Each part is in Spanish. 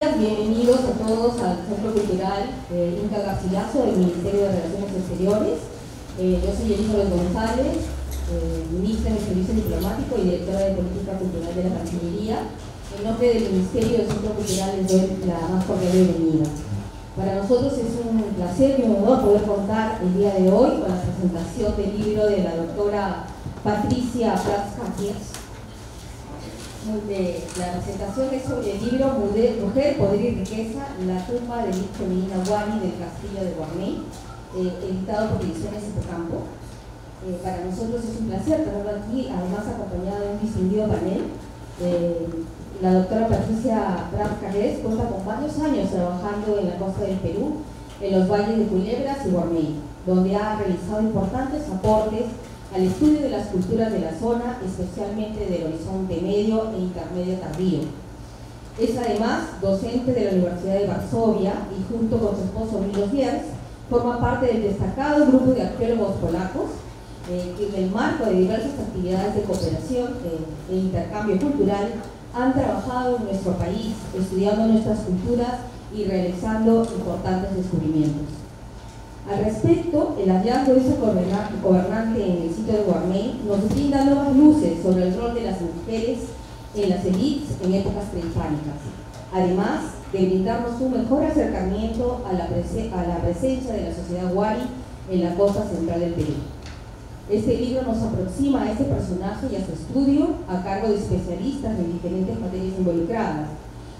Bienvenidos a todos al Centro Cultural Inca Garcilaso del Ministerio de Relaciones Exteriores. Yo soy Elizabeth González, ministra de Servicio Diplomático y directora de Política Cultural de la Cancillería. En nombre del Ministerio del Centro Cultural les doy la más cordial bienvenida. Para nosotros es un placer y un honor poder contar el día de hoy con la presentación del libro de la doctora Patricia Prats Cajias. La presentación es sobre el libro Mujer, Poder y Riqueza, la tumba de Medina Wari del Castillo de Guarmey, editado por Ediciones Hipocampo. Para nosotros es un placer tenerlo aquí, además acompañado de un distinguido panel. La doctora Patricia Prats Cajias cuenta con varios años trabajando en la costa del Perú, en los valles de Culebras y Guarmey, donde ha realizado importantes aportes al estudio de las culturas de la zona, especialmente del horizonte medio e intermedio tardío. Es además docente de la Universidad de Varsovia y junto con su esposo Milos Diaz forma parte del destacado grupo de arqueólogos polacos que en el marco de diversas actividades de cooperación e intercambio cultural han trabajado en nuestro país, estudiando nuestras culturas y realizando importantes descubrimientos. Al respecto, el hallazgo de ese gobernante en el sitio de Guarmey nos brinda nuevas luces sobre el rol de las mujeres en las élites en épocas prehispánicas, además de brindarnos un mejor acercamiento a la presencia de la sociedad Wari en la costa central del Perú. Este libro nos aproxima a este personaje y a su estudio a cargo de especialistas de diferentes materias involucradas.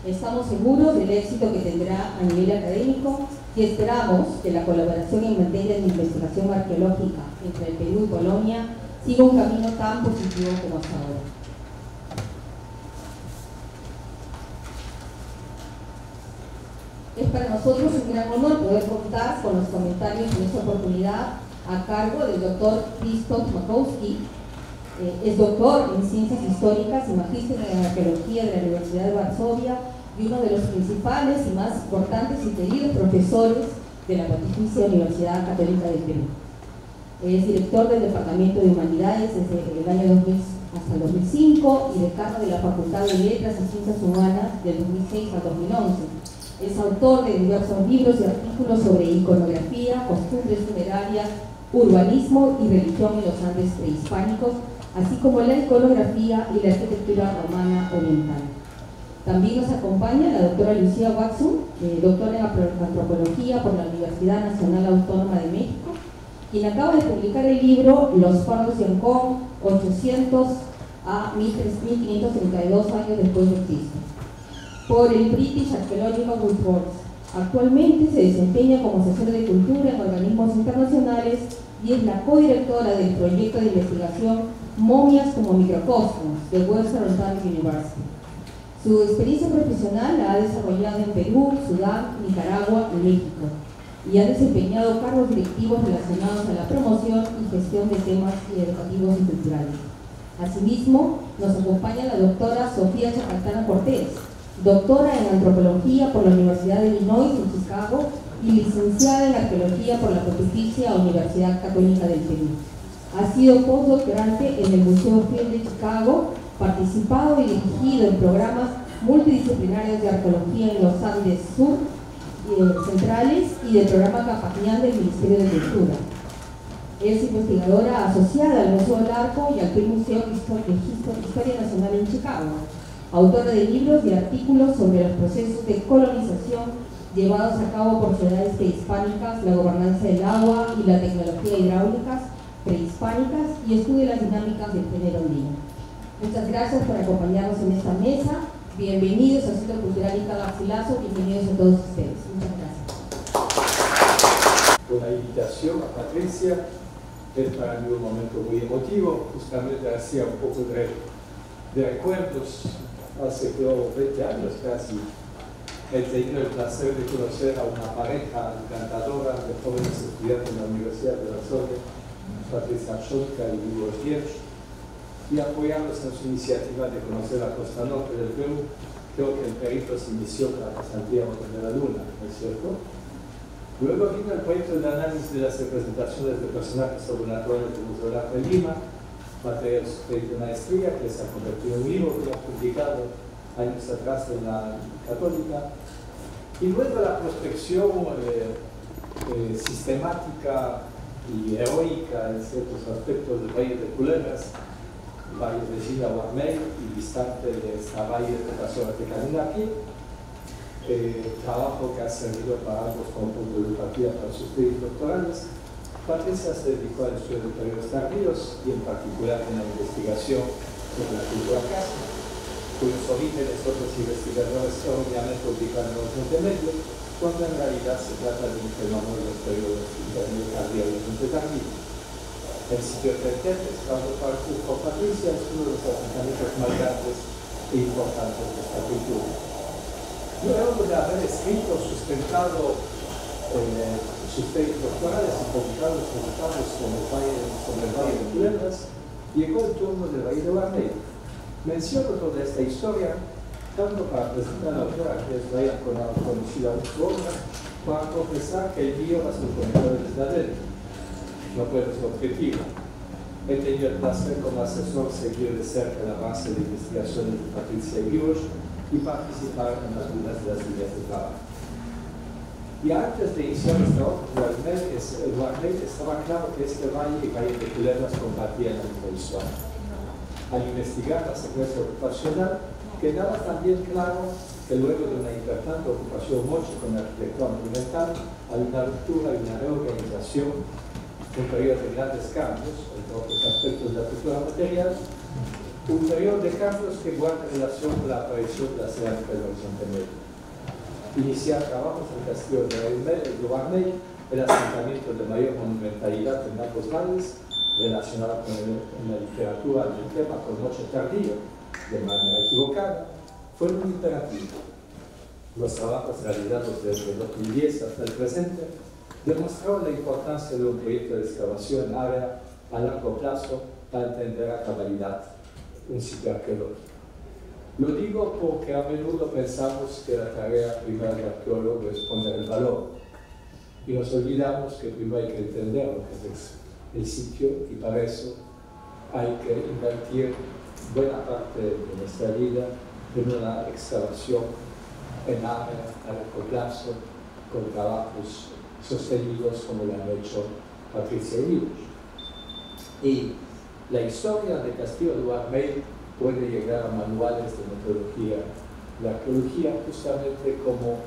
Estamos seguros del éxito que tendrá a nivel académico y esperamos que la colaboración en materia de investigación arqueológica entre el Perú y Polonia siga un camino tan positivo como hasta ahora. Es para nosotros un gran honor poder contar con los comentarios en esta oportunidad a cargo del doctor Krzysztof Makowski. Es doctor en Ciencias Históricas y magíster en Arqueología de la Universidad de Varsovia y uno de los principales y más importantes y queridos profesores de la Pontificia Universidad Católica del Perú. Es director del Departamento de Humanidades desde el año 2000 hasta el 2005 y decano de la Facultad de Letras y Ciencias Humanas del 2006 al 2011. Es autor de diversos libros y artículos sobre iconografía, costumbres funerarias, urbanismo y religión en los Andes prehispánicos, así como la iconografía y la arquitectura romana oriental. También nos acompaña la doctora Lucía Watson, doctora en antropología por la Universidad Nacional Autónoma de México, quien acaba de publicar el libro Los Pardos de Ancón, 800 a 1532 años después de Cristo, por el British Archaeological Reports. Actualmente se desempeña como asesora de cultura en organismos internacionales y es la codirectora del proyecto de investigación Momias como Microcosmos de Western Ontario University. Su experiencia profesional la ha desarrollado en Perú, Sudán, Nicaragua y México, y ha desempeñado cargos directivos relacionados a la promoción y gestión de temas educativos y culturales. Asimismo, nos acompaña la doctora Sofía Chacaltana Cortés, doctora en antropología por la Universidad de Illinois en Chicago y licenciada en arqueología por la Pontificia Universidad Católica del Perú. Ha sido postdoctorante en el Museo Field de Chicago, participado y dirigido en programas multidisciplinarios de arqueología en los Andes Sur centrales y del programa Capañán del Ministerio de Cultura. Es investigadora asociada al Museo del Arco y al Perú Museo de Historia Nacional en Chicago, autora de libros y artículos sobre los procesos de colonización llevados a cabo por ciudades prehispánicas, la gobernanza del agua y la tecnología hidráulicas prehispánicas y estudia las dinámicas del género andino. Muchas gracias por acompañarnos en esta mesa. Bienvenidos al Centro Cultural Inca Garcilaso, bienvenidos a todos ustedes. Muchas gracias. Con la invitación a Patricia, es para mí un momento muy emotivo, justamente hacía un poco de recuerdos. Hace 20 años casi he tenido el placer de conocer a una pareja encantadora de jóvenes estudiantes en la Universidad de Varsovia, Patricia Schotka y Milos Diaz, y apoyarlos en su iniciativa de conocer la costa norte del Perú. Creo que el perito se inició para que saldríamos de la luna, ¿no es cierto? Luego vino el proyecto de análisis de las representaciones de personajes sobrenaturales del Museo de Lima, material de maestría que se ha convertido en un libro que hemos publicado años atrás en la Católica, y luego la prospección sistemática y heroica en ciertos aspectos del Valle de Culebras, el Valle de Gila Guarmey y distante de esta valle de las horas de caminar aquí, trabajo que ha servido para ambos como punto de partida para sus tesis doctorales. Patricia se dedicó al estudio de periodos tardíos y en particular en la investigación sobre la cultura casa, cuyos orígenes otros investigadores obviamente ubican en los intermedios, cuando en realidad se trata de un fenómeno de los periodos intermedios tardíos y los tardíos. El sitio Tertete, estado para Patricia, es uno de los asentamientos más grandes e importantes de esta cultura. Luego de haber escrito, sustentado sus tesis doctorales y publicado los resultados sobre el Valle de Culebras, llegó el turno del Valle de Guarmey. Menciono toda esta historia tanto para presentar a la autora que es vaya conocida su obra, para confesar que el guío va a ser conectado desde adentro. No puede ser objetivo. He tenido el placer como asesor seguir de cerca el avance de investigaciones de Patricia Guios y participar en algunas de las líneas de trabajo. Y antes de iniciar este trabajo, el Guarmey estaba claro que este valle y Valle de Culebras compartían la misma historia. Al investigar la secuencia ocupacional, quedaba también claro que luego de una importante ocupación mucho con la arquitectura monumental, hay una ruptura y una reorganización, un periodo de grandes cambios en todos los aspectos de la cultura material, un periodo de cambios que guarda relación con la aparición de la cerámica del Horizonte Medio. Iniciar trabajos en el castillo de Guarmey, el asentamiento de mayor monumentalidad en ambos valles, relacionado con la literatura del tema con Noche Tardío, de manera equivocada, fue muy imperativo. Los trabajos realizados desde el 2010 hasta el presente demostraron la importancia de un proyecto de excavación en área a largo plazo para entender a cabalidad un sitio arqueológico. Lo digo porque a menudo pensamos que la tarea primera del arqueólogo es poner el valor y nos olvidamos que primero hay que entender lo que es el sitio y para eso hay que invertir buena parte de nuestra vida en una excavación en área a largo plazo con trabajos sostenidos como lo han hecho Patricia y Guios. Y la historia del castillo de Guarmey puede llegar a manuales de metodología de arqueología justamente como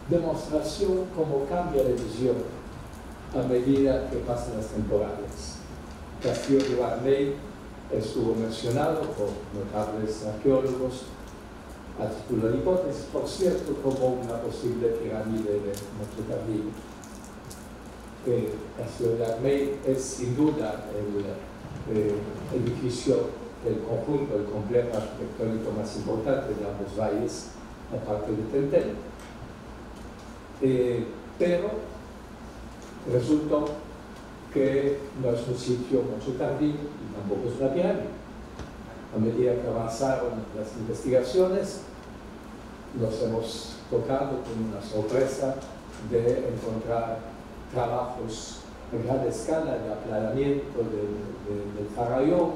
demostración, como cambia de visión a medida que pasan las temporadas. El castillo de Guarmey estuvo mencionado por notables arqueólogos a título de hipótesis, por cierto, como una posible pirámide de Noche Tardío. El castillo de Guarmey es sin duda el edificio, el conjunto, el complejo arquitectónico más importante de ambos valles, aparte de Tentén. Pero resultó que no es un sitio mucho tardío y tampoco es una pirámide. A medida que avanzaron las investigaciones, nos hemos tocado con una sorpresa de encontrar trabajos a gran escala de aplanamiento del Farallón,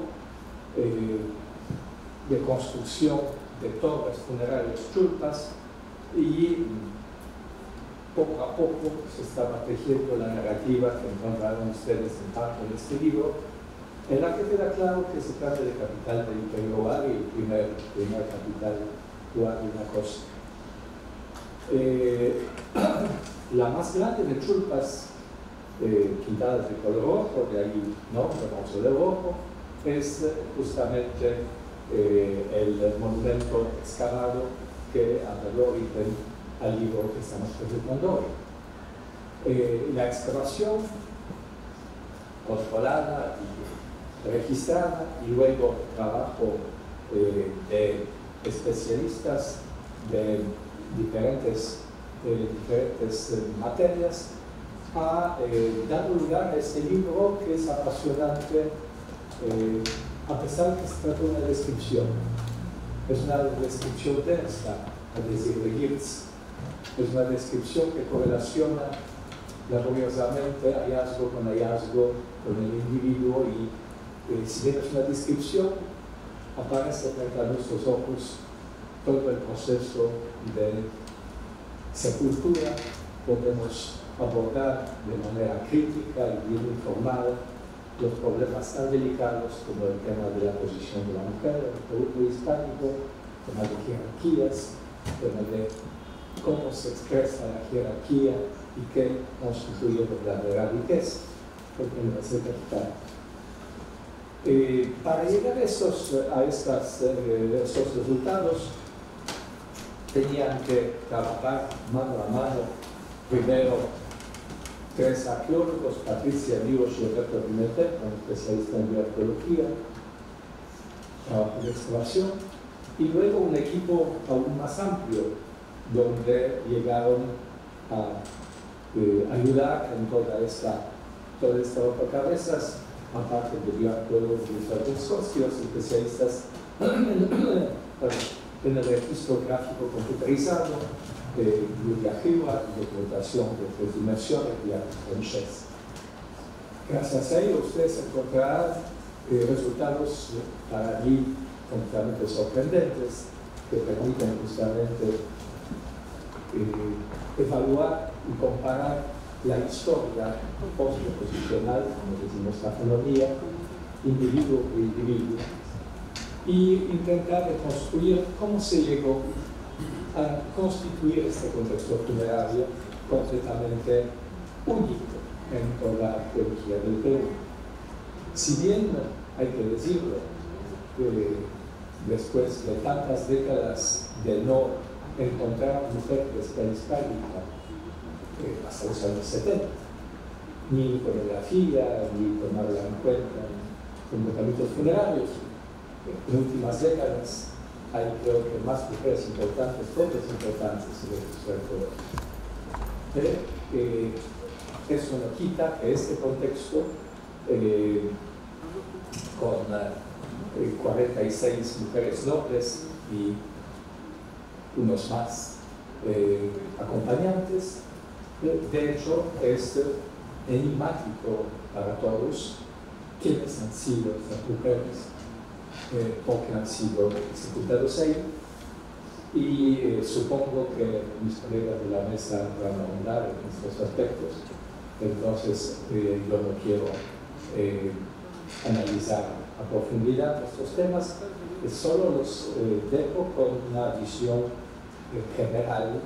de construcción de torres funerarias chulpas, y poco a poco se estaba tejiendo la narrativa que encontraron ustedes en parte en este libro, en la que queda claro que se trata de capital del Imperio Huari, y primer capital Huari de la costa. La más grande de chulpas pintadas de color rojo, de ahí nombre Monzo de Rojo, es justamente el monumento excavado que ha dado origen al libro que estamos presentando hoy. La excavación controlada y registrada, y luego trabajo de especialistas de diferentes materias, ha dado lugar a este libro que es apasionante, a pesar de que se trata de una descripción. Es una descripción densa, es decir, de Gibbs. Es una descripción que correlaciona laboriosamente hallazgo con el individuo, y si bien es una descripción, aparece frente a nuestros ojos todo el proceso de sepultura, podemos abordar de manera crítica y bien informada los problemas tan delicados como el tema de la posición de la mujer en el producto hispánico, el tema de jerarquías, el tema de cómo se expresa la jerarquía y qué constituye verdadera riqueza, porque no es el capital. Para llegar a estos resultados, tenían que trabajar mano a mano, primero 3 arqueólogos, Patricia Ríos y Roberto Pimentel, un especialista en bioarqueología, trabajo de excavación, y luego un equipo aún más amplio, donde llegaron a ayudar en toda esta rompecabezas, aparte de bioarqueólogos y socios, especialistas en el registro gráfico computarizado, Julia Hiwa, documentación de 3 dimensiones y Artes. Gracias a ello, ustedes encontrarán resultados para mí completamente sorprendentes que permiten justamente evaluar y comparar la historia post-oposicional, como decimos taxonomía, individuo por individuo, y intentar reconstruir cómo se llegó a constituir este contexto funerario completamente único en toda la arqueología del Perú. Si bien, hay que decirlo, después de tantas décadas de no encontrar mujeres prehispánicas, hasta los años 70, ni iconografía, ni tomarla en cuenta en comportamientos funerarios, en últimas décadas hay, creo que, más mujeres importantes, fotos importantes en el registro arqueológico. Eso no quita que este contexto, con 46 mujeres nobles y unos más acompañantes, de hecho es enigmático para todos quiénes han sido estas mujeres, porque han sido ejecutados ahí, y supongo que mis colegas de la mesa van a ahondar en estos aspectos. Entonces yo no quiero analizar a profundidad estos temas, solo los dejo con una visión general.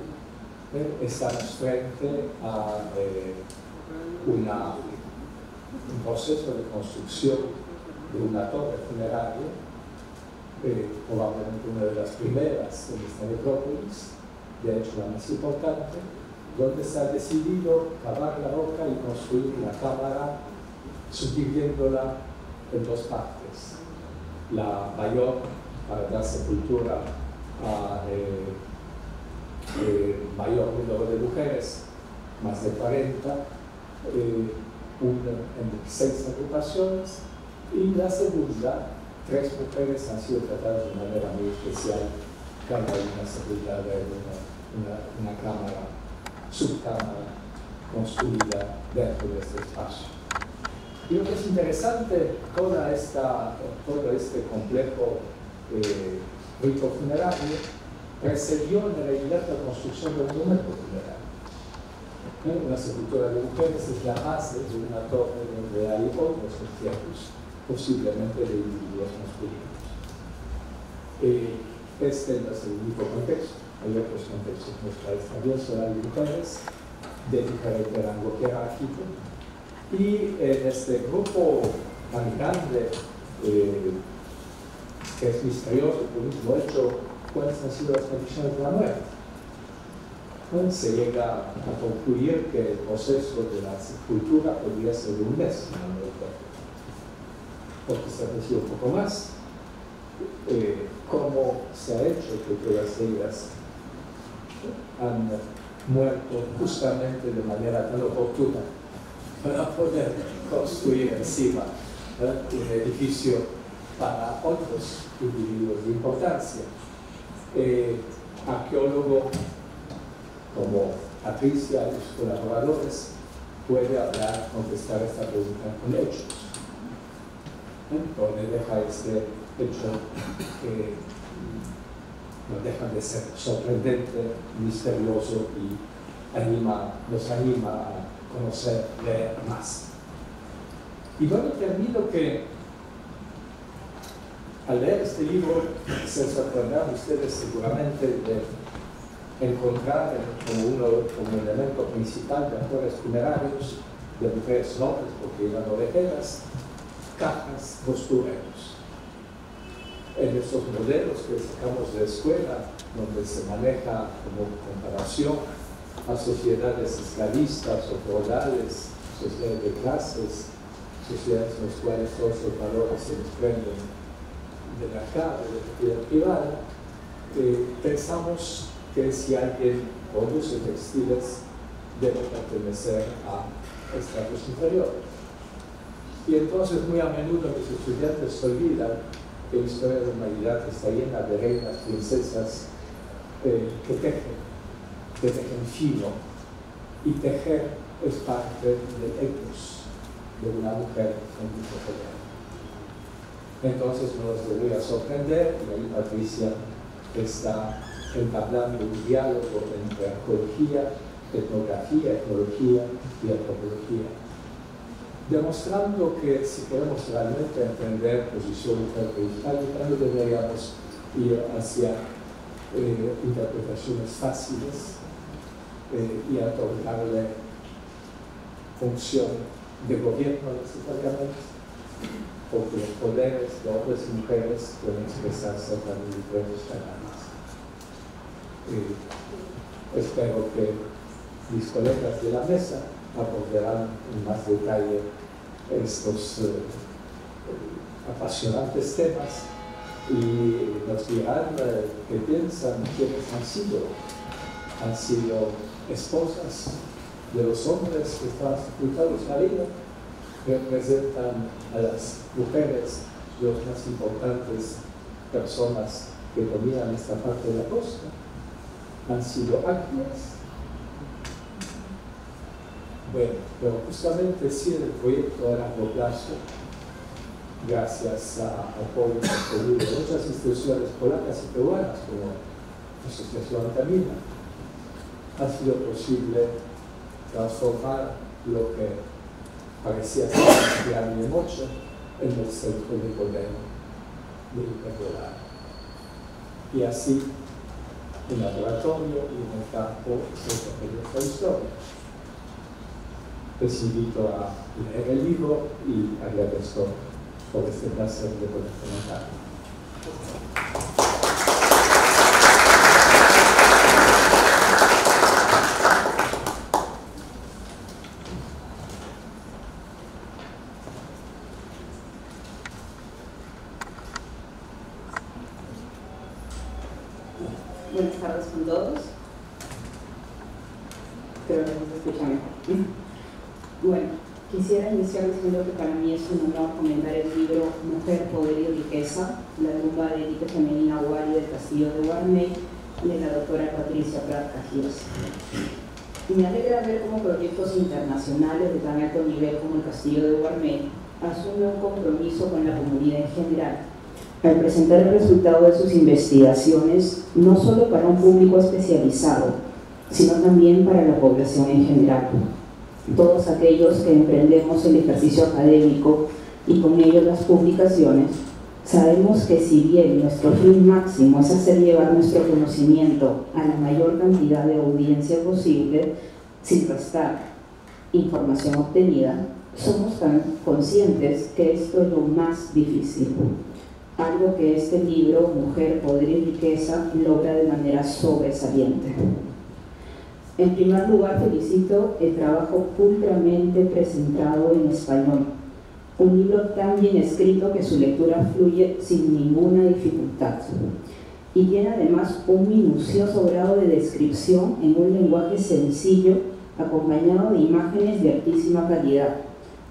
Estamos frente a un proceso de construcción de una torre funeraria, probablemente una de las primeras en esta necrópolis, de hecho la más importante, donde se ha decidido cavar la roca y construir una cámara, subdividiéndola en 2 partes. La mayor para dar sepultura a mayor número de mujeres, más de 40, una en 6 agrupaciones, y la segunda, 3 mujeres han sido tratadas de manera muy especial, cada una sepultada en una cámara, subcámara, construida dentro de este espacio. Y lo que es interesante, todo este complejo rito funerario precedió en realidad la construcción de un monumento funerario. Una sepultura de mujeres es la base de una torre donde hay otros entierros, posiblemente de individuos masculinos. Este no es el único contexto, hay otros contextos nuestros también, solo hay mujeres de diferente rango jerárquico, y en este grupo tan grande, que es misterioso por el mismo hecho, cuáles han sido las condiciones de la muerte. Se llega a concluir que el proceso de la sepultura podría ser de un mes, porque se ha recibido un poco más. Cómo se ha hecho que todas ellas han muerto justamente de manera tan oportuna para poder construir encima un edificio para otros individuos de importancia. Arqueólogo como Patricia y sus colaboradores puede hablar, contestar esta pregunta con hechos, donde deja este hecho no dejan de ser sorprendente, misterioso y nos anima a conocer, leer más. Y bueno, termino que al leer este libro se sorprenderán ustedes seguramente de encontrar como elemento principal de actores funerarios, de mujeres nobles, porque eran ovejeras, cajas, costureros. En esos modelos que sacamos de la escuela, donde se maneja como comparación a sociedades esclavistas o feudales, sociedades de clases, sociedades en las cuales todos los valores se desprenden de la cara, de la propiedad privada, pensamos que si alguien produce textiles debe pertenecer a estratos inferiores. Y entonces muy a menudo mis estudiantes se olvidan que la historia de la humanidad está llena de reinas, princesas que tejen fino, y tejer es parte del ethos de una mujer en dicho género. Entonces no nos debería sorprender, y ahí Patricia está entablando un diálogo entre arqueología, etnografía, etnología y antropología, demostrando que si queremos realmente entender posición interpretada, no deberíamos ir hacia interpretaciones fáciles y otorgarle función de gobierno necesariamente, porque los poderes de hombres y mujeres pueden expresarse a través de diferentes canales. Espero que mis colegas de la mesa abordarán en más detalle estos apasionantes temas y nos dirán qué piensan, quiénes han sido esposas de los hombres que estaban sepultados en la vida, representan a las mujeres, las más importantes personas que dominan esta parte de la costa, han sido ágiles. Bueno, pero justamente sí el proyecto a largo plazo, gracias a apoyo de muchas instituciones polacas y peruanas, como la Asociación Antamina, ha sido posible transformar lo que parecía ser una mocha en el centro de poder del Imperio. Y así, en el laboratorio y en el campo, se refiere esta historia. Les invito a leer el libro y agradezco por este placer de poder comentar. Buenas tardes con todos. Creo que nos escuchan mejor. Bueno, quisiera iniciar diciendo que para mí es un honor comentar el libro Mujer, Poder y Riqueza, la tumba de élite femenina Wari del Castillo de Guarmey, de la doctora Patricia Prat Cajios. Y me alegra ver cómo proyectos internacionales de tan alto nivel como el Castillo de Guarmey asumen un compromiso con la comunidad en general, al presentar el resultado de sus investigaciones no solo para un público especializado, sino también para la población en general. Todos aquellos que emprendemos el ejercicio académico y con ello las publicaciones, sabemos que si bien nuestro fin máximo es hacer llevar nuestro conocimiento a la mayor cantidad de audiencia posible, sin restar información obtenida, somos tan conscientes que esto es lo más difícil. Algo que este libro, Mujer, Poder y Riqueza, logra de manera sobresaliente. En primer lugar, felicito el trabajo pulcramente presentado en español. Un libro tan bien escrito que su lectura fluye sin ninguna dificultad. Y tiene además un minucioso grado de descripción en un lenguaje sencillo, acompañado de imágenes de altísima calidad.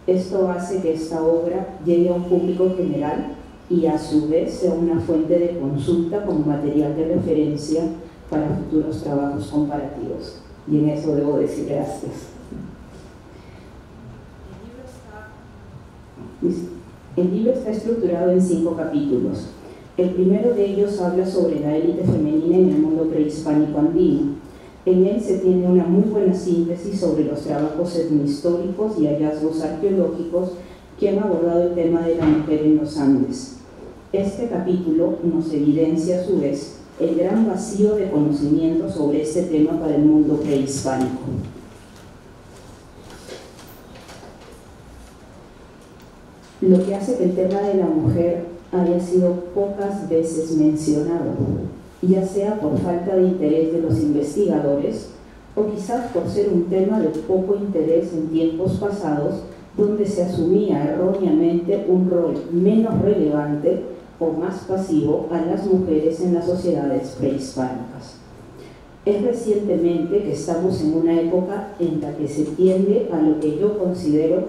Esto hace que esta obra llegue a un público general y a su vez sea una fuente de consulta como material de referencia para futuros trabajos comparativos. Y en eso debo decir gracias. El libro está estructurado en 5 capítulos. El primero de ellos habla sobre la élite femenina en el mundo prehispánico andino. En él se tiene una muy buena síntesis sobre los trabajos etnohistóricos y hallazgos arqueológicos que han abordado el tema de la mujer en los Andes. Este capítulo nos evidencia a su vez el gran vacío de conocimiento sobre este tema para el mundo prehispánico. Lo que hace que el tema de la mujer haya sido pocas veces mencionado, ya sea por falta de interés de los investigadores o quizás por ser un tema de poco interés en tiempos pasados, donde se asumía erróneamente un rol menos relevante o más pasivo a las mujeres en las sociedades prehispánicas. Es recientemente que estamos en una época en la que se tiende a lo que yo considero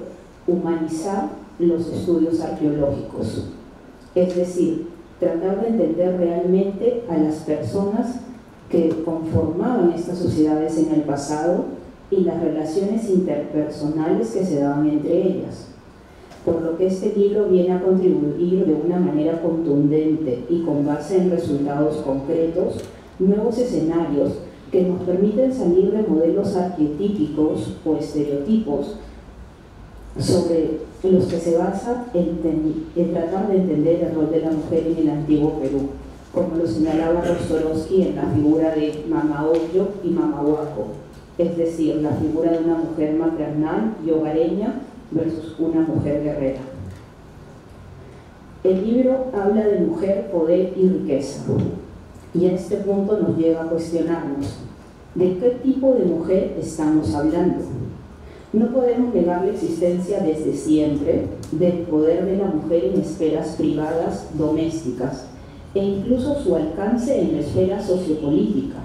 humanizar los estudios arqueológicos, es decir, tratar de entender realmente a las personas que conformaban estas sociedades en el pasado y las relaciones interpersonales que se daban entre ellas. Por lo que este libro viene a contribuir de una manera contundente y con base en resultados concretos, nuevos escenarios que nos permiten salir de modelos arquetípicos o estereotipos sobre los que se basa en tratar de entender el rol de la mujer en el antiguo Perú, como lo señalaba Rostorowski en la figura de Mama Oyo y Mama Huaco, es decir, la figura de una mujer maternal y hogareña versus una mujer guerrera. El libro habla de mujer, poder y riqueza, y a este punto nos lleva a cuestionarnos ¿de qué tipo de mujer estamos hablando? No podemos negar la existencia desde siempre del poder de la mujer en esferas privadas domésticas e incluso su alcance en la esfera sociopolítica.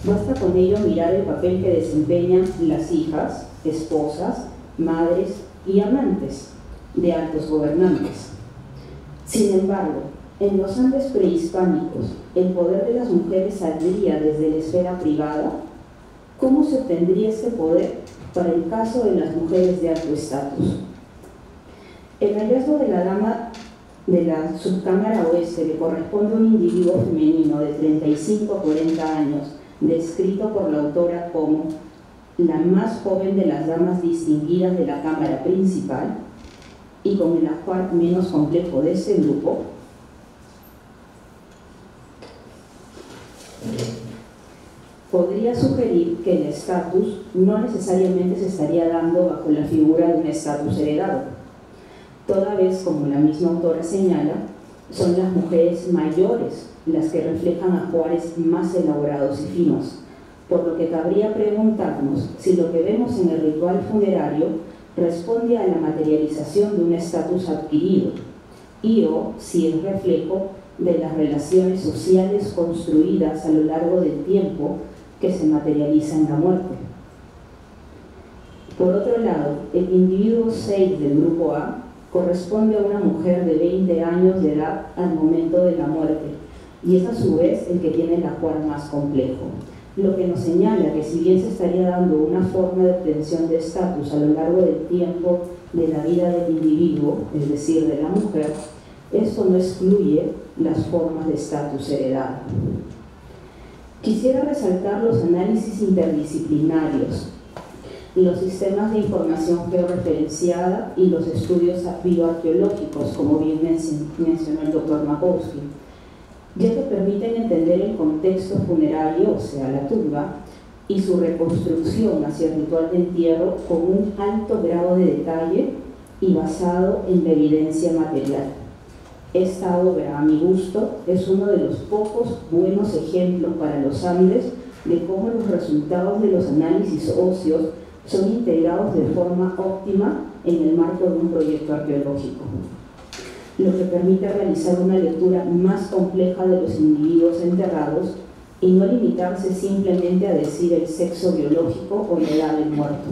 Basta con ello mirar el papel que desempeñan las hijas, esposas, madres y amantes de altos gobernantes. Sin embargo, en los Andes prehispánicos, el poder de las mujeres saldría desde la esfera privada. ¿Cómo se obtendría este poder para el caso de las mujeres de alto estatus? El hallazgo de la dama de la subcámara oeste, que corresponde a un individuo femenino de 35 a 40 años, descrito por la autora como la más joven de las damas distinguidas de la cámara principal y con el ajuar menos complejo de este grupo, podría sugerir que el estatus no necesariamente se estaría dando bajo la figura de un estatus heredado, toda vez, como la misma autora señala, son las mujeres mayores las que reflejan ajuares más elaborados y finos, por lo que cabría preguntarnos si lo que vemos en el ritual funerario responde a la materialización de un estatus adquirido y o si es reflejo de las relaciones sociales construidas a lo largo del tiempo que se materializa en la muerte. Por otro lado, el individuo 6 del grupo A corresponde a una mujer de 20 años de edad al momento de la muerte y es a su vez el que tiene el ajuar más complejo, lo que nos señala que si bien se estaría dando una forma de obtención de estatus a lo largo del tiempo de la vida del individuo, es decir, de la mujer, esto no excluye las formas de estatus heredado. Quisiera resaltar los análisis interdisciplinarios, los sistemas de información georreferenciada y los estudios bioarqueológicos, como bien mencionó el doctor Makowski, ya que permiten entender el contexto funerario, o sea, la tumba, y su reconstrucción hacia el ritual de entierro con un alto grado de detalle y basado en la evidencia material. Esta obra, a mi gusto, es uno de los pocos buenos ejemplos para los Andes de cómo los resultados de los análisis óseos son integrados de forma óptima en el marco de un proyecto arqueológico, lo que permite realizar una lectura más compleja de los individuos enterrados y no limitarse simplemente a decir el sexo biológico o la edad del muerto.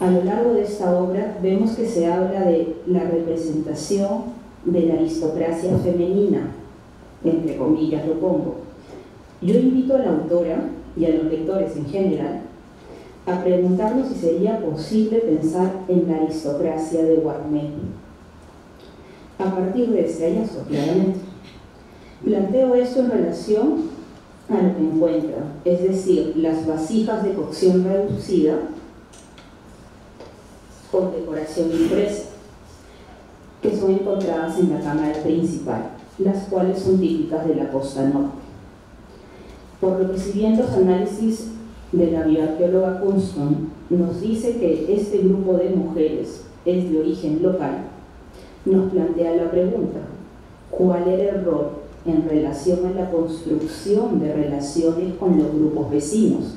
A lo largo de esta obra vemos que se habla de la representación de la aristocracia femenina, entre comillas lo pongo. Yo invito a la autora y a los lectores en general a preguntarnos si sería posible pensar en la aristocracia de Guarmey a partir de este hallazgo, claramente. Planteo esto en relación a lo que encuentra, es decir, las vasijas de cocción reducida con decoración impresa, que son encontradas en la cámara principal, las cuales son típicas de la costa norte. Por lo que, siguiendo los análisis de la bioarqueóloga Kunston, nos dice que este grupo de mujeres es de origen local, nos plantea la pregunta: ¿cuál era el rol en relación a la construcción de relaciones con los grupos vecinos?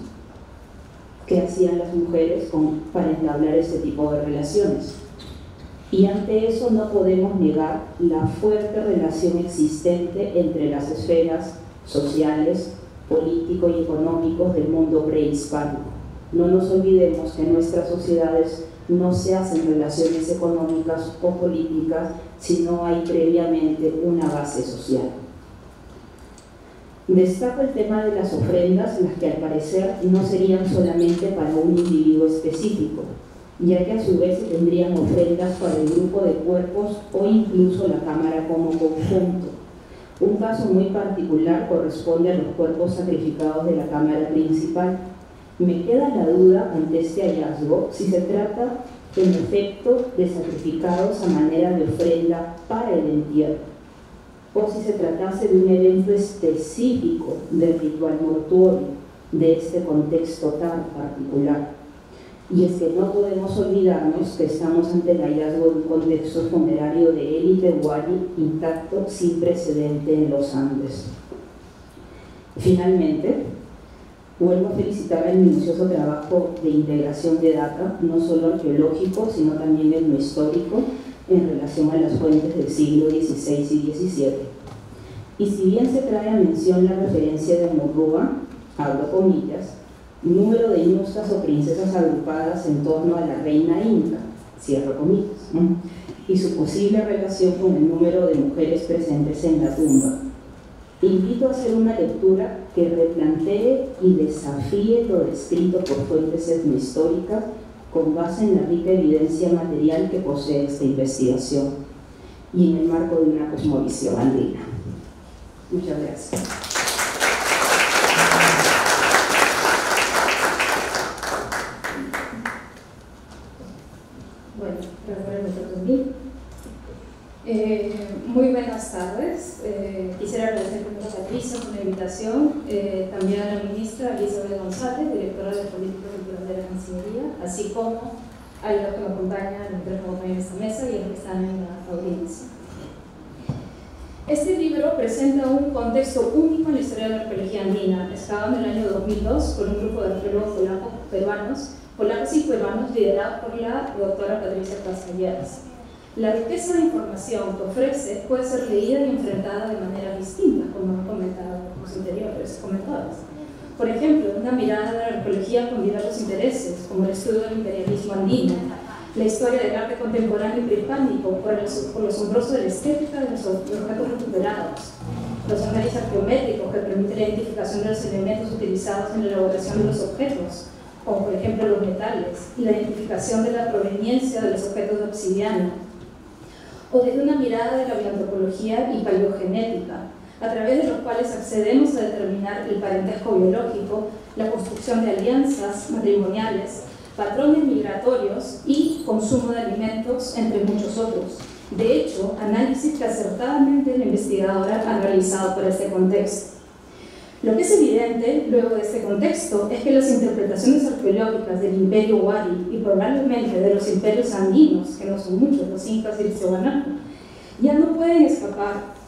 ¿Qué hacían las mujeres para entablar este tipo de relaciones? Y ante eso no podemos negar la fuerte relación existente entre las esferas sociales, político y económicos del mundo prehispánico. No nos olvidemos que en nuestras sociedades no se hacen relaciones económicas o políticas si no hay previamente una base social. Destaco el tema de las ofrendas, las que al parecer no serían solamente para un individuo específico, ya que a su vez se tendrían ofrendas para el grupo de cuerpos o incluso la cámara como conjunto. Un caso muy particular corresponde a los cuerpos sacrificados de la cámara principal. Me queda la duda ante este hallazgo si se trata en efecto de sacrificados a manera de ofrenda para el entierro, o si se tratase de un evento específico del ritual mortuorio de este contexto tan particular. Y es que no podemos olvidarnos que estamos ante el hallazgo de un contexto funerario de élite wari intacto, sin precedente en los Andes. Finalmente, vuelvo a felicitar el minucioso trabajo de integración de data, no solo arqueológico, sino también etnohistórico, en relación a las fuentes del siglo XVI y XVII. Y si bien se trae a mención la referencia de Murrúa, abro comillas, número de ñustas o princesas agrupadas en torno a la reina inca, cierro comillas, y su posible relación con el número de mujeres presentes en la tumba. Invito a hacer una lectura que replantee y desafíe lo descrito por fuentes etnohistóricas con base en la rica evidencia material que posee esta investigación y en el marco de una cosmovisión andina. Muchas gracias. Bueno, muy buenas tardes. Quisiera agradecer primero a Patricia por la invitación, también a la ministra Elizabeth González, directora de Política Cultural de la Cancillería, así como a los que me acompañan, en esta mesa y a los que están en la audiencia. Este libro presenta un contexto único en la historia de la arqueología andina, excavado en el año 2002 por un grupo de arqueólogos polacos y peruanos liderados por la doctora Patricia Castellanos. La riqueza de información que ofrece puede ser leída y enfrentada de manera distinta, como han comentado los anteriores comentadores. Por ejemplo, una mirada de la arqueología con diversos intereses, como el estudio del imperialismo andino, la historia del arte contemporáneo y prehispánico por lo asombroso de la estética de los objetos recuperados, los análisis arqueométricos que permiten la identificación de los elementos utilizados en la elaboración de los objetos, como por ejemplo los metales, y la identificación de la proveniencia de los objetos de obsidiana, o desde una mirada de la bioantropología y paleogenética, a través de los cuales accedemos a determinar el parentesco biológico, la construcción de alianzas matrimoniales, patrones migratorios y consumo de alimentos, entre muchos otros. De hecho, análisis que acertadamente la investigadora ha realizado para este contexto. Lo que es evidente, luego de este contexto, es que las interpretaciones arqueológicas del imperio wari y probablemente de los imperios andinos, que no son muchos, los incas y el Tiahuanaco, ya no pueden escapar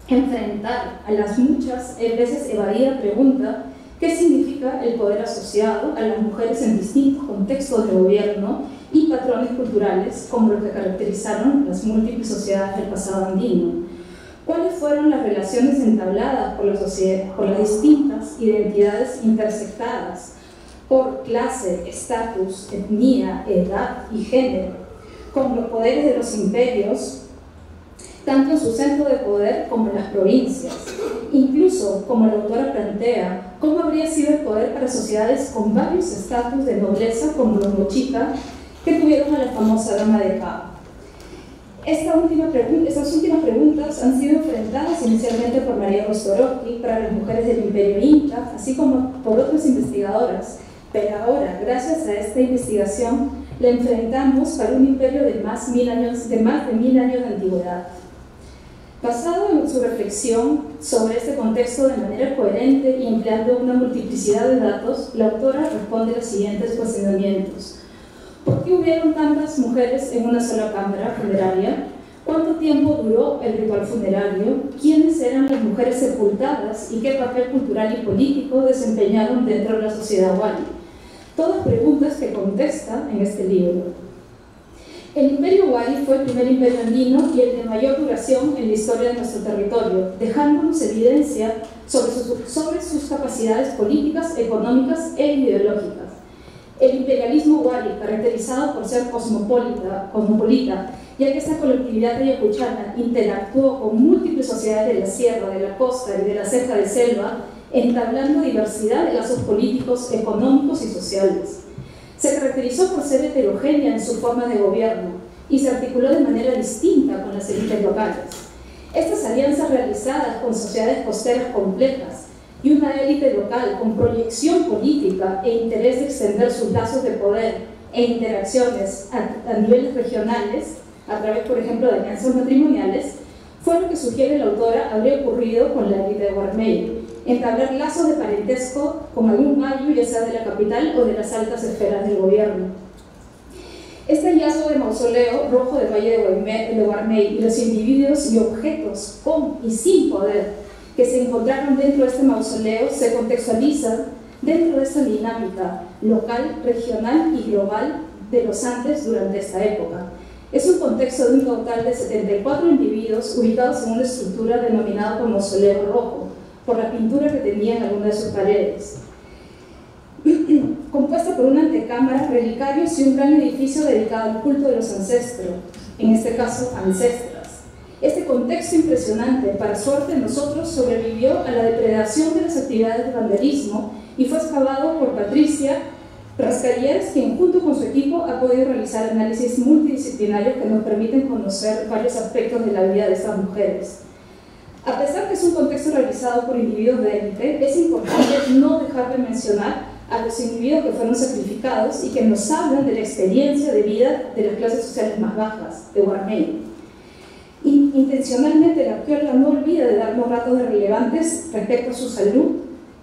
enfrentar a las muchas veces evadida pregunta: ¿qué significa el poder asociado a las mujeres en distintos contextos de gobierno y patrones culturales como los que caracterizaron las múltiples sociedades del pasado andino? ¿Cuáles fueron las relaciones entabladas por las distintas identidades intersectadas por clase, estatus, etnia, edad y género, con los poderes de los imperios, tanto en su centro de poder como en las provincias? Incluso, como la autora plantea, ¿cómo habría sido el poder para sociedades con varios estatus de nobleza como los mochica, que tuvieron a la famosa dama de Cabo? Estas últimas preguntas han sido enfrentadas inicialmente por María Rostoroski para las mujeres del Imperio Inca, así como por otras investigadoras, pero ahora, gracias a esta investigación, la enfrentamos para un imperio de más de 1000 años de antigüedad. Basado en su reflexión sobre este contexto de manera coherente y empleando una multiplicidad de datos, la autora responde los siguientes cuestionamientos. ¿Por qué hubieron tantas mujeres en una sola cámara funeraria? ¿Cuánto tiempo duró el ritual funerario? ¿Quiénes eran las mujeres sepultadas y qué papel cultural y político desempeñaron dentro de la sociedad wari? Todas preguntas que contesta en este libro. El Imperio Wari fue el primer imperio andino y el de mayor duración en la historia de nuestro territorio, dejándonos evidencia sobre sus capacidades políticas, económicas e ideológicas. El imperialismo wari, caracterizado por ser cosmopolita, ya que esta colectividad ayacuchana interactuó con múltiples sociedades de la sierra, de la costa y de la ceja de selva, entablando diversidad de lazos políticos, económicos y sociales. Se caracterizó por ser heterogénea en su forma de gobierno y se articuló de manera distinta con las élites locales. Estas alianzas realizadas con sociedades costeras complejas y una élite local con proyección política e interés de extender sus lazos de poder e interacciones a niveles regionales, a través, por ejemplo, de alianzas matrimoniales, fue lo que sugiere la autora habría ocurrido con la élite de Guarmey, entablar lazos de parentesco con algún mayo, ya sea de la capital o de las altas esferas del gobierno. Este hallazgo de mausoleo rojo del Valle de Guarmey y los individuos y objetos con y sin poder que se encontraron dentro de este mausoleo se contextualizan dentro de esta dinámica local, regional y global de los Andes durante esta época. Es un contexto de un total de 74 individuos ubicados en una estructura denominada como mausoleo rojo, por la pintura que tenía en alguna de sus paredes. Compuesta por una antecámara, relicarios y un gran edificio dedicado al culto de los ancestros, en este caso ancestras. Este contexto impresionante, para suerte de nosotros, sobrevivió a la depredación de las actividades de vandalismo y fue excavado por Patricia Rascalleres, quien junto con su equipo ha podido realizar análisis multidisciplinarios que nos permiten conocer varios aspectos de la vida de estas mujeres. A pesar que es un contexto realizado por individuos de élite, es importante no dejar de mencionar a los individuos que fueron sacrificados y que nos hablan de la experiencia de vida de las clases sociales más bajas de Guarmey. Intencionalmente la arqueóloga no olvida de darnos datos relevantes respecto a su salud,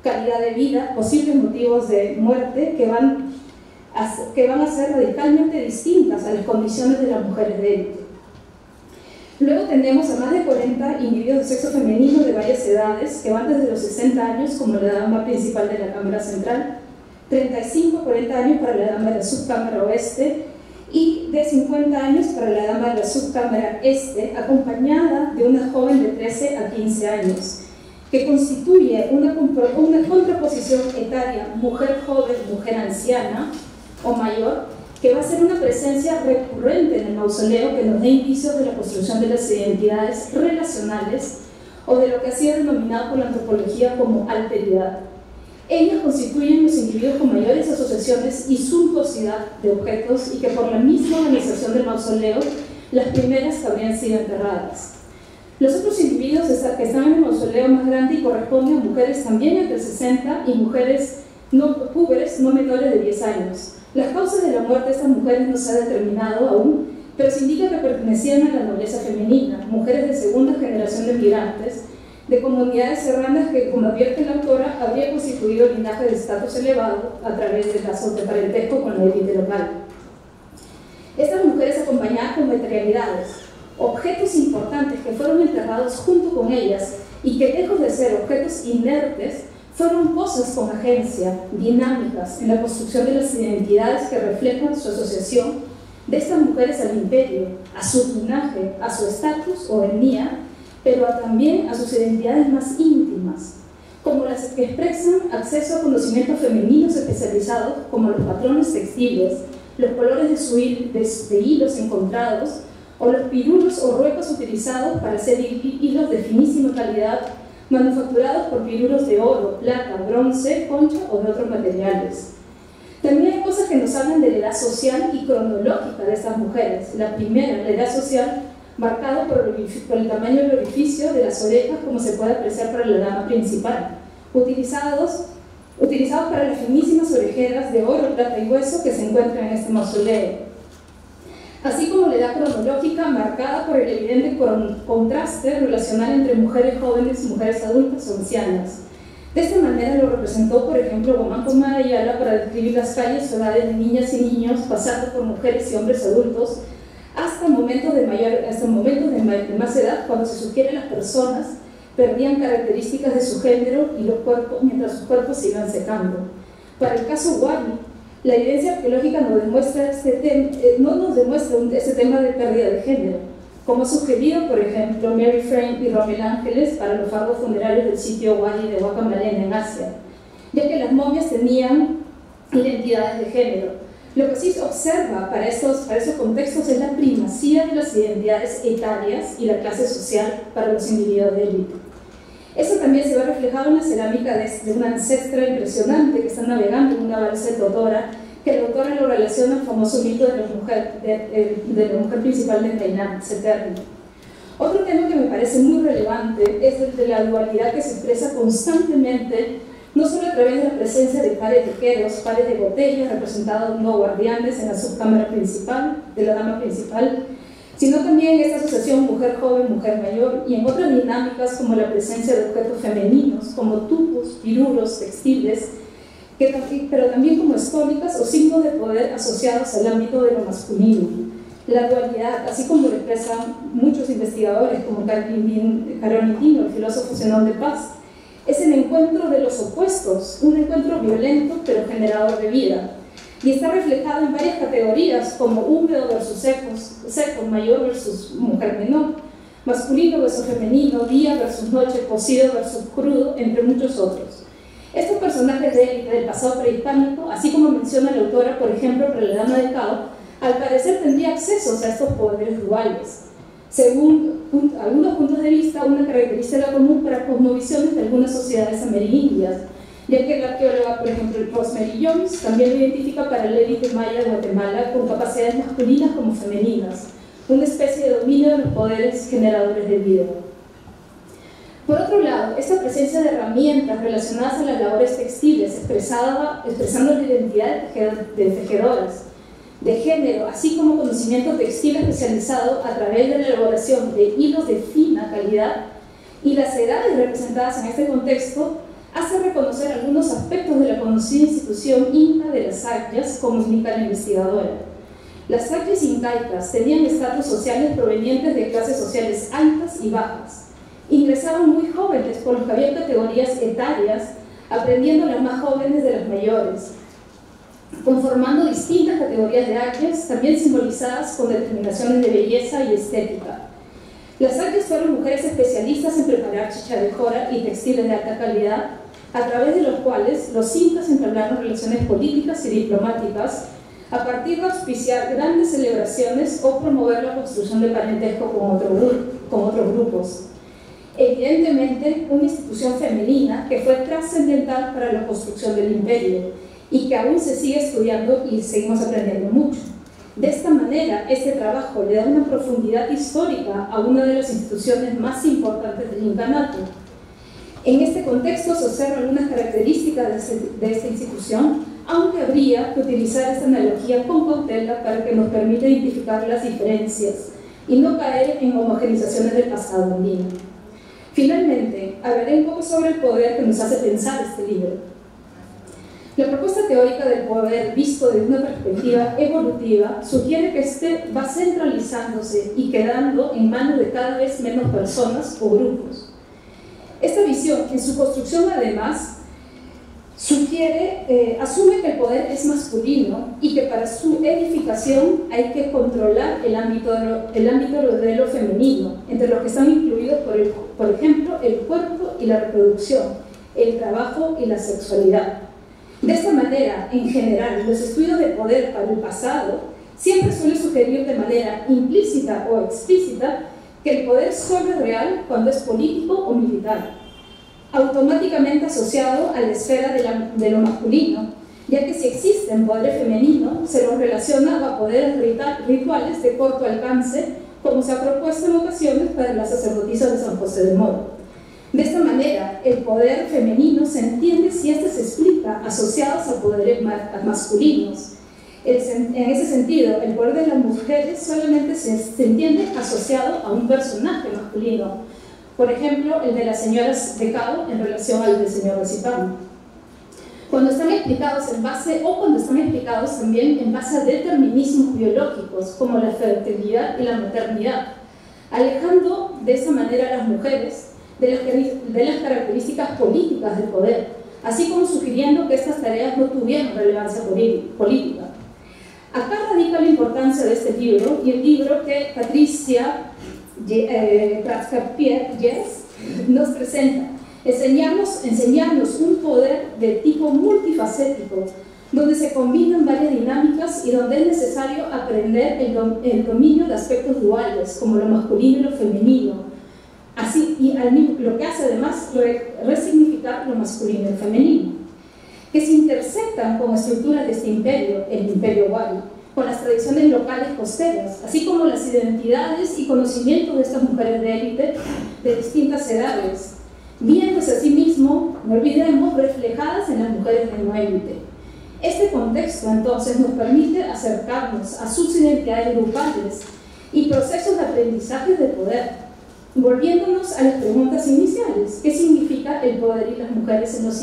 calidad de vida, posibles motivos de muerte que van a ser radicalmente distintas a las condiciones de las mujeres de élite. Luego tenemos a más de 40 individuos de sexo femenino de varias edades que van desde los 60 años como la dama principal de la Cámara Central, 35 a 40 años para la dama de la subcámara oeste y de 50 años para la dama de la subcámara este, acompañada de una joven de 13 a 15 años, que constituye una contraposición etaria mujer joven, mujer anciana o mayor, que va a ser una presencia recurrente en el mausoleo que nos dé indicios de la construcción de las identidades relacionales o de lo que ha sido denominado por la antropología como alteridad. Ellas constituyen los individuos con mayores asociaciones y suntuosidad de objetos y que por la misma organización del mausoleo, las primeras que habrían sido enterradas. Los otros individuos que están en el mausoleo más grande y corresponden a mujeres también entre 60 y mujeres púberes no menores de 10 años. Las causas de la muerte de estas mujeres no se ha determinado aún, pero se indica que pertenecían a la nobleza femenina, mujeres de segunda generación de migrantes, de comunidades serranas que, como advierte la autora, habría constituido linaje de estatus elevado a través de lazos de parentesco con la élite local. Estas mujeres acompañadas con materialidades, objetos importantes que fueron enterrados junto con ellas y que, lejos de ser objetos inertes, fueron cosas con agencia, dinámicas en la construcción de las identidades que reflejan su asociación de estas mujeres al imperio, a su linaje, a su estatus o etnia, pero también a sus identidades más íntimas, como las que expresan acceso a conocimientos femeninos especializados como los patrones textiles, los colores de hilos encontrados, o los pirulos o ruecos utilizados para hacer hilos de finísima calidad, manufacturados por pirulos de oro, plata, bronce, concha o de otros materiales. También hay cosas que nos hablan de la edad social y cronológica de estas mujeres. La primera, la edad social, marcado por el tamaño del orificio de las orejas, como se puede apreciar para la dama principal, utilizados para las finísimas orejeras de oro, plata y hueso que se encuentran en este mausoleo, así como la edad cronológica marcada por el evidente contraste relacional entre mujeres jóvenes y mujeres adultas o ancianas. De esta manera lo representó, por ejemplo, Guamán Pomá de Ayala para describir las calles o edades de niñas y niños, pasando por mujeres y hombres adultos, hasta momentos de más edad, cuando se sugiere las personas perdían características de su género y los cuerpos, mientras sus cuerpos se iban secando. Para el caso Wari, la evidencia arqueológica no nos demuestra ese tema de pérdida de género, como ha sugerido, por ejemplo, Mary Frame y Rommel Ángeles para los fardos funerarios del sitio Wadi de Huacamalena en Asia, ya que las momias tenían identidades de género. Lo que sí se observa para esos contextos es la primacía de las identidades etarias y la clase social para los individuos de élite. Eso también se ve reflejado en la cerámica de una ancestra impresionante que está navegando en una balsa de Totora, que el autor lo relaciona al famoso mito de la mujer principal de Tainan, Seterni. Otro tema que me parece muy relevante es el de la dualidad que se expresa constantemente, no solo a través de la presencia de pares tejeros, pares de botellas representados no guardianes en la subcámara principal, de la dama principal, sino también en esta asociación mujer joven, mujer mayor, y en otras dinámicas como la presencia de objetos femeninos, como tupos, pirulos, textiles, pero también como estólicas o signos de poder asociados al ámbito de lo masculino. La dualidad, así como lo expresan muchos investigadores como Caronitino, el filósofo Zenón de Paz, es el encuentro de los opuestos, un encuentro violento pero generador de vida, y está reflejado en varias categorías como húmedo versus seco, mayor versus mujer menor, masculino versus femenino, día versus noche, cocido versus crudo, entre muchos otros. Estos personajes del pasado prehispánico, así como menciona la autora, por ejemplo, para la dama de Cao, al parecer tendría accesos a estos poderes duales. Según algunos puntos de vista, una característica común para cosmovisiones de algunas sociedades amerindias, ya que la arqueóloga, por ejemplo, Rosemary Jones, también lo identifica para la élite maya de Guatemala con capacidades masculinas como femeninas, una especie de dominio de los poderes generadores de vida. Por otro lado, esta presencia de herramientas relacionadas a las labores textiles, expresando la identidad de tejedoras, de género, así como conocimiento textil especializado a través de la elaboración de hilos de fina calidad y las edades representadas en este contexto, hace reconocer algunos aspectos de la conocida institución inca de las Ayllus, como indica la investigadora. Las Ayllus incaicas tenían estatus sociales provenientes de clases sociales altas y bajas. Ingresaban muy jóvenes, por lo que había categorías etarias, aprendiendo las más jóvenes de las mayores, conformando distintas categorías de Ayllus, también simbolizadas con determinaciones de belleza y estética. Las Ayllus fueron mujeres especialistas en preparar chicha de jora y textiles de alta calidad, a través de los cuales los incas entablaron relaciones políticas y diplomáticas a partir de auspiciar grandes celebraciones o promover la construcción de parentesco con otros grupos. Evidentemente, una institución femenina que fue trascendental para la construcción del imperio y que aún se sigue estudiando y seguimos aprendiendo mucho. De esta manera, este trabajo le da una profundidad histórica a una de las instituciones más importantes del incanato. En este contexto se observan algunas características de esta institución, aunque habría que utilizar esta analogía con cautela para que nos permita identificar las diferencias y no caer en homogenizaciones del pasado andino. Finalmente, hablaré un poco sobre el poder que nos hace pensar este libro. La propuesta teórica del poder visto desde una perspectiva evolutiva sugiere que este va centralizándose y quedando en manos de cada vez menos personas o grupos. Esta visión, en su construcción además, asume que el poder es masculino y que para su edificación hay que controlar el ámbito de lo femenino, entre los que están incluidos, por ejemplo, el cuerpo y la reproducción, el trabajo y la sexualidad. De esta manera, en general, los estudios de poder para el pasado siempre suelen sugerir de manera implícita o explícita que el poder solo es real cuando es político o militar, automáticamente asociado a la esfera de lo masculino, ya que si existe poder femenino, se lo relaciona a poderes rituales de corto alcance, como se ha propuesto en ocasiones para las sacerdotisas de San José del Moro. De esta manera, el poder femenino se entiende si éste se explica asociados a poderes masculinos. En ese sentido, el poder de las mujeres solamente se entiende asociado a un personaje masculino. Por ejemplo, el de las señoras de Cabo en relación al del señor Recipán. Cuando están explicados en base, o cuando están explicados también en base a determinismos biológicos, como la fertilidad y la maternidad, alejando de esa manera a las mujeres de las características políticas del poder, así como sugiriendo que estas tareas no tuvieran relevancia política. Acá radica la importancia de este libro, y el libro que Patricia Pratska-Piers nos presenta, enseñarnos un poder de tipo multifacético, donde se combinan varias dinámicas y donde es necesario aprender el dominio de aspectos duales, como lo masculino y lo femenino, así, y lo que hace además resignificar lo masculino y lo femenino, que se intersectan con estructuras de este imperio, el imperio Wari, con las tradiciones locales costeras, así como las identidades y conocimientos de estas mujeres de élite de distintas edades, viéndose a sí mismo, no olvidemos, reflejadas en las mujeres de no élite. Este contexto, entonces, nos permite acercarnos a sus identidades grupales y procesos de aprendizaje de poder, volviéndonos a las preguntas iniciales: ¿qué significa el poder y las mujeres en los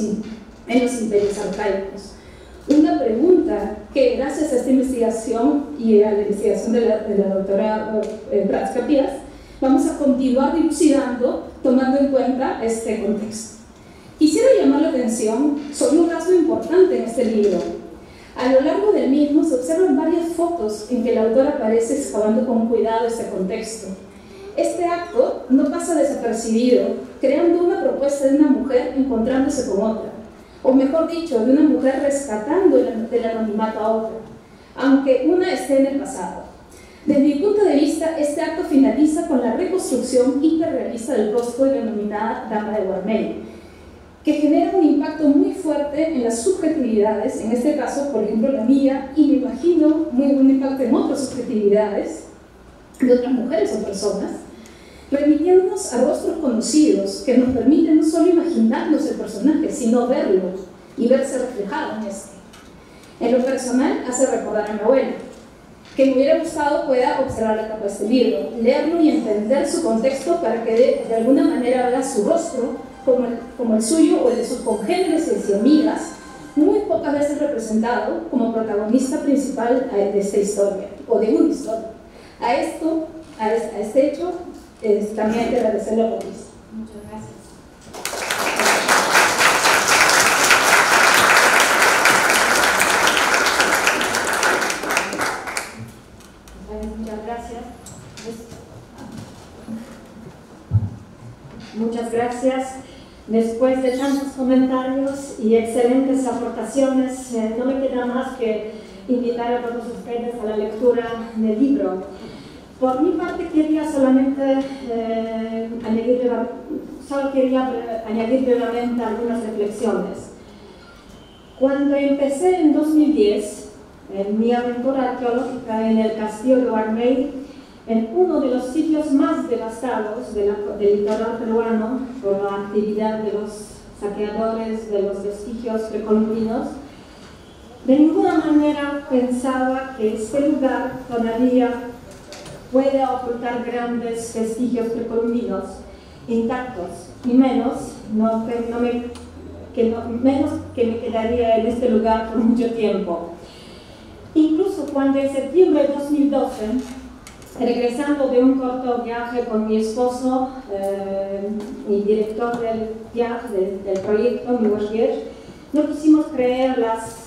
imperios arcaicos? Una pregunta que, gracias a esta investigación y a la investigación de la doctora Pratska-Piers, vamos a continuar dilucidando, tomando en cuenta este contexto. Quisiera llamar la atención sobre un rasgo importante en este libro. A lo largo del mismo se observan varias fotos en que la autora aparece excavando con cuidado este contexto. Este acto no pasa desapercibido, creando una propuesta de una mujer encontrándose con otra, o mejor dicho, de una mujer rescatando del anonimato a otra, aunque una esté en el pasado. Desde mi punto de vista, este acto finaliza con la reconstrucción hiperrealista del rostro de la denominada Dama de Guarmey, que genera un impacto muy fuerte en las subjetividades, en este caso, por ejemplo, la mía, y me imagino un impacto en otras subjetividades de otras mujeres o personas, remitiéndonos a rostros conocidos que nos permiten no solo imaginarnos el personaje, sino verlo y verse reflejado en este. En lo personal, hace recordar a mi abuela, que me hubiera gustado pueda observar la tapa de este libro, leerlo y entender su contexto para que de alguna manera vea su rostro como el suyo o el de sus congéneres y amigas, muy pocas veces representado como protagonista principal de esta historia, o de una historia. A este hecho, también hay que agradecerle a Patricia. Muchas gracias. Muchas gracias. Muchas gracias. Después de tantos comentarios y excelentes aportaciones, no me queda más que invitar a todos ustedes a la lectura del libro. Por mi parte quería solamente añadir brevemente algunas reflexiones. Cuando empecé en 2010 mi aventura arqueológica en el castillo de Guarmey, en uno de los sitios más devastados del litoral peruano por la actividad de los saqueadores de los vestigios precolombinos, de ninguna manera pensaba que este lugar todavía puede ocultar grandes vestigios precolombinos intactos, y menos que me quedaría en este lugar por mucho tiempo. Incluso cuando en septiembre de 2012, regresando de un corto viaje con mi esposo y director del viaje, del proyecto Mi Voyage, no quisimos creer las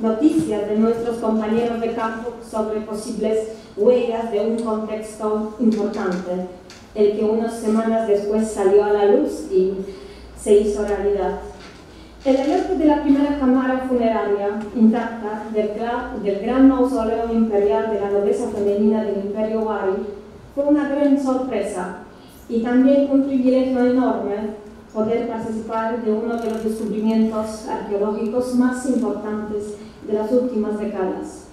noticias de nuestros compañeros de campo sobre posibles huellas de un contexto importante, el que unas semanas después salió a la luz y se hizo realidad. El hallazgo de la primera cámara funeraria intacta del gran mausoleo imperial de la nobleza femenina del Imperio Wari fue una gran sorpresa y también un privilegio enorme poder participar de uno de los descubrimientos arqueológicos más importantes de las últimas décadas.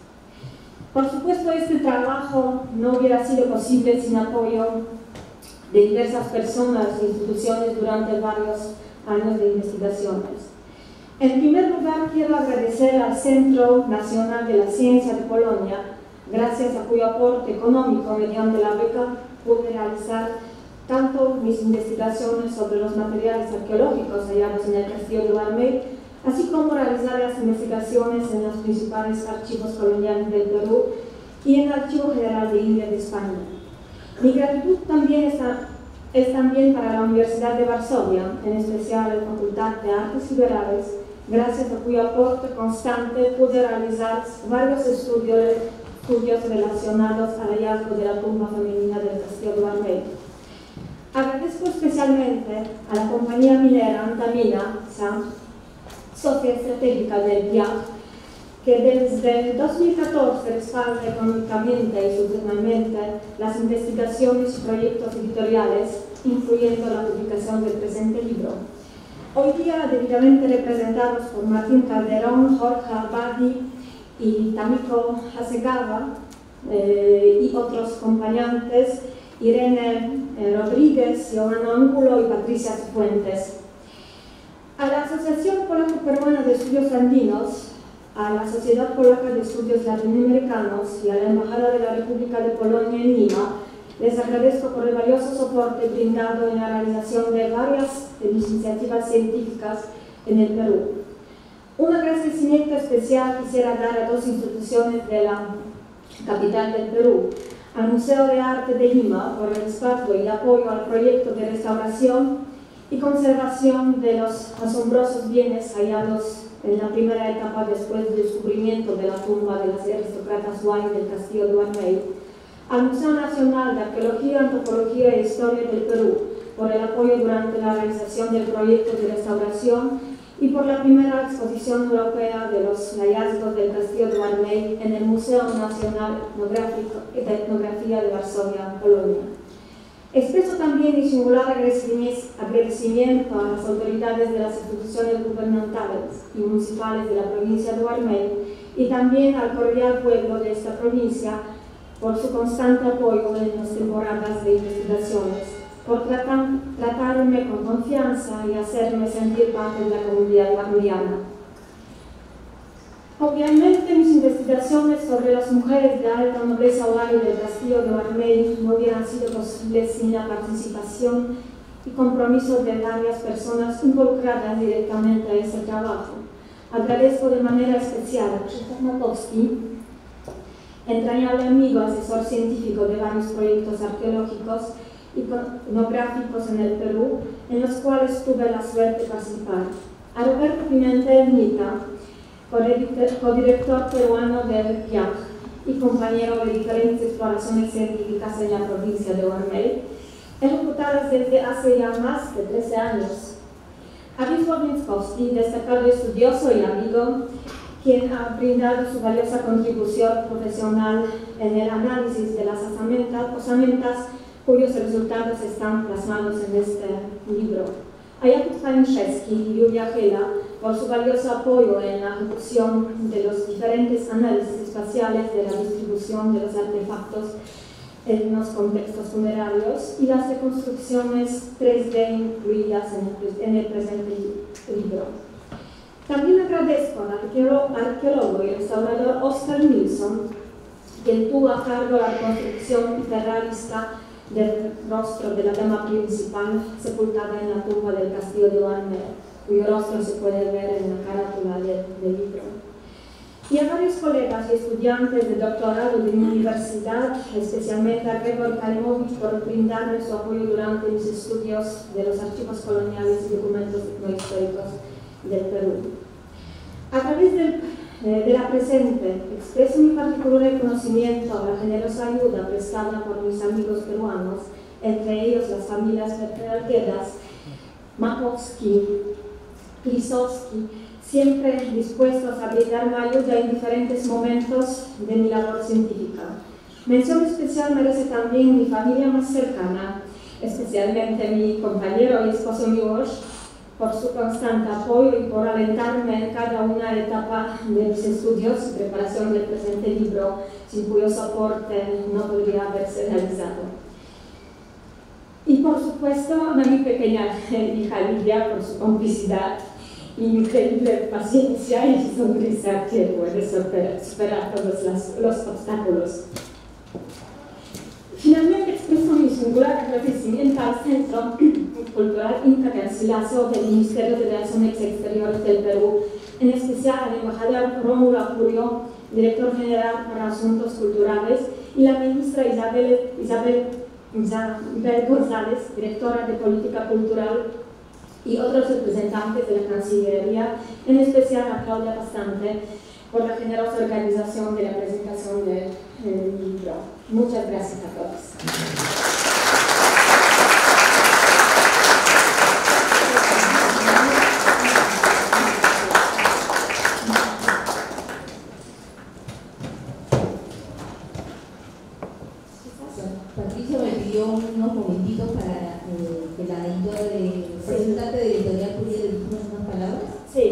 Por supuesto, este trabajo no hubiera sido posible sin apoyo de diversas personas e instituciones durante varios años de investigaciones. En primer lugar, quiero agradecer al Centro Nacional de la Ciencia de Polonia, gracias a cuyo aporte económico mediante la beca pude realizar tanto mis investigaciones sobre los materiales arqueológicos hallados en el castillo de Barmey, así como realizar las investigaciones en los principales archivos coloniales del Perú y en el Archivo General de India de España. Mi gratitud también es también para la Universidad de Varsovia, en especial la Facultad de Artes Liberales, gracias a cuyo aporte constante pude realizar varios estudios relacionados al hallazgo de la tumba femenina del castillo de Barmey. Agradezco especialmente a la compañía minera Antamina, socia estratégica del PIAC, que desde el 2014 respalda económicamente y sustancialmente las investigaciones y proyectos editoriales, incluyendo la publicación del presente libro. Hoy día, debidamente representados por Martín Calderón, Jorge Abadi y Tamiko Hasegawa y otros acompañantes, Irene Rodríguez, Giovanna Ángulo y Patricia Fuentes. A la Asociación Polaco-Peruana de Estudios Andinos, a la Sociedad Polaca de Estudios Latinoamericanos y a la Embajada de la República de Polonia en Lima, les agradezco por el valioso soporte brindado en la realización de varias de mis iniciativas científicas en el Perú. Un agradecimiento especial quisiera dar a dos instituciones de la capital del Perú: al Museo de Arte de Lima por el respaldo y apoyo al proyecto de restauración y conservación de los asombrosos bienes hallados en la primera etapa después del descubrimiento de la tumba de las aristócratas Huay del castillo de Barmey, al Museo Nacional de Arqueología, Antropología e Historia del Perú por el apoyo durante la realización del proyecto de restauración y por la primera exposición europea de los hallazgos del castillo de Barmey en el Museo Nacional de Etnografía de Varsovia, Polonia. Expreso también mi singular agradecimiento a las autoridades de las instituciones gubernamentales y municipales de la provincia de Barmey y también al cordial pueblo de esta provincia por su constante apoyo en las temporadas de investigaciones, por tratarme con confianza y hacerme sentir parte de la comunidad barmeyana. Obviamente, mis investigaciones sobre las mujeres de alta nobleza Huay del castillo de Barmey no hubieran sido posibles sin la participación y compromiso de varias personas involucradas directamente en este trabajo. Agradezco de manera especial a Krzysztof Makowski, entrañable amigo, asesor científico de varios proyectos arqueológicos y etnográficos en el Perú, en los cuales tuve la suerte de participar. A Roberto Pimentel Nita, codirector peruano del PIAC y compañero de diferentes exploraciones científicas en la provincia de Barmey, ejecutadas desde hace ya más de 13 años. A Wisław Mięczkowski, destacado estudioso y amigo, quien ha brindado su valiosa contribución profesional en el análisis de las osamentas cuyos resultados están plasmados en este libro. A Jakub Staniszewski y Julia Gela por su valioso apoyo en la ejecución de los diferentes análisis espaciales de la distribución de los artefactos en los contextos funerarios y las reconstrucciones 3D incluidas en el presente libro. También agradezco al arqueólogo y restaurador Oscar Nilsson, quien tuvo a cargo la reconstrucción hiperrealista del rostro de la dama principal sepultada en la tumba del castillo de Barmey, cuyo rostro se puede ver en la carátula del libro. Y a varios colegas y estudiantes de doctorado de mi universidad, especialmente a Gregor Kalimovich por brindarme su apoyo durante mis estudios de los archivos coloniales y documentos etnohistóricos del Perú. A través de la presente, expreso mi particular reconocimiento a la generosa ayuda prestada por mis amigos peruanos, entre ellos las familias patriarqueras Makowski y Lisowski, siempre dispuestos a brindarme ayuda en diferentes momentos de mi labor científica. Mención especial merece también mi familia más cercana, especialmente mi compañero y esposo Miłosz, por su constante apoyo y por alentarme en cada una etapa de mis estudios y preparación del presente libro, sin cuyo soporte no podría haberse realizado. Y por supuesto a mi pequeña hija Lidia por su complicidad, increíble paciencia y sonrisa que puede superar todos los obstáculos. Finalmente expreso mi singular agradecimiento al Centro Cultural Inca Garcilaso del Ministerio de Relaciones Exteriores del Perú, en especial al embajador Rómulo Acurio, director general para Asuntos Culturales, y la ministra Isabel González, directora de Política Cultural, y otros representantes de la Cancillería, en especial a Claudia Bastante, por la generosa organización de la presentación del libro. Muchas gracias a todos. Patricia me pidió unos momentitos para que la editora representante de Editorial pudiera decirnos unas palabras. Sí.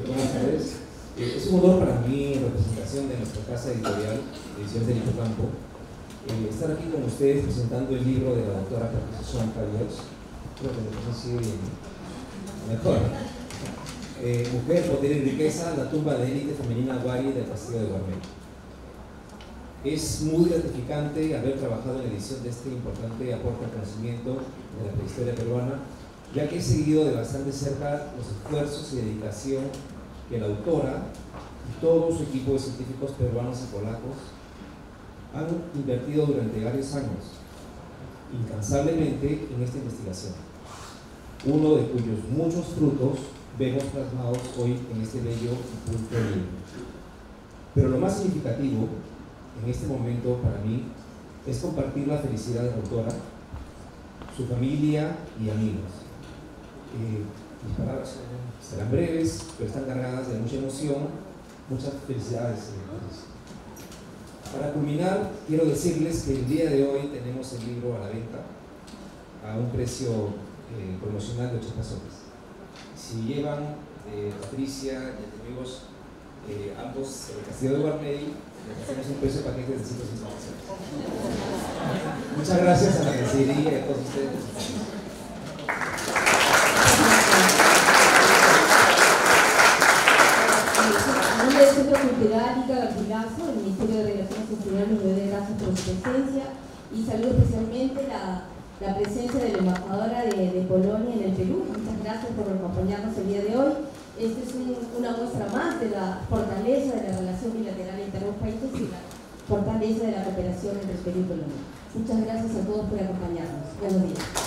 Buenas tardes. Es un honor para mí, en representación de nuestra casa editorial, Ediciones del Hipocampo, estar aquí con ustedes presentando el libro de la doctora Patricia Caballeros. Creo que me consigue mejor. Mujer, Poder y Riqueza, la tumba de élite femenina Wari del Castillo de Guarmey. Es muy gratificante haber trabajado en la edición de este importante aporte al conocimiento de la prehistoria peruana, ya que he seguido de bastante cerca los esfuerzos y dedicación que la autora y todo su equipo de científicos peruanos y polacos han invertido durante varios años, incansablemente, en esta investigación, uno de cuyos muchos frutos vemos plasmados hoy en este bello y pulcro libro. Pero lo más significativo en este momento para mí es compartir la felicidad de la autora, su familia y amigos. Mis palabras serán breves, pero están cargadas de mucha emoción, muchas felicidades. Para culminar, quiero decirles que el día de hoy tenemos el libro a la venta a un precio promocional de 80 soles. Si llevan Patricia y amigos ambos el Castillo de Guarmey, hacemos un precio de paquete de 150 soles. Muchas gracias a la Cancillería y a todos ustedes. El Centro Cultural Inca Garcilaso, el Ministerio de Relaciones Exteriores, le doy gracias por su presencia y saludo especialmente la presencia de la embajadora de Polonia en el Perú. Muchas gracias por acompañarnos el día de hoy. Esta es una muestra más de la fortaleza de la relación bilateral entre ambos países y la fortaleza de la cooperación entre el Perú y Polonia. Muchas gracias a todos por acompañarnos. Buenos días.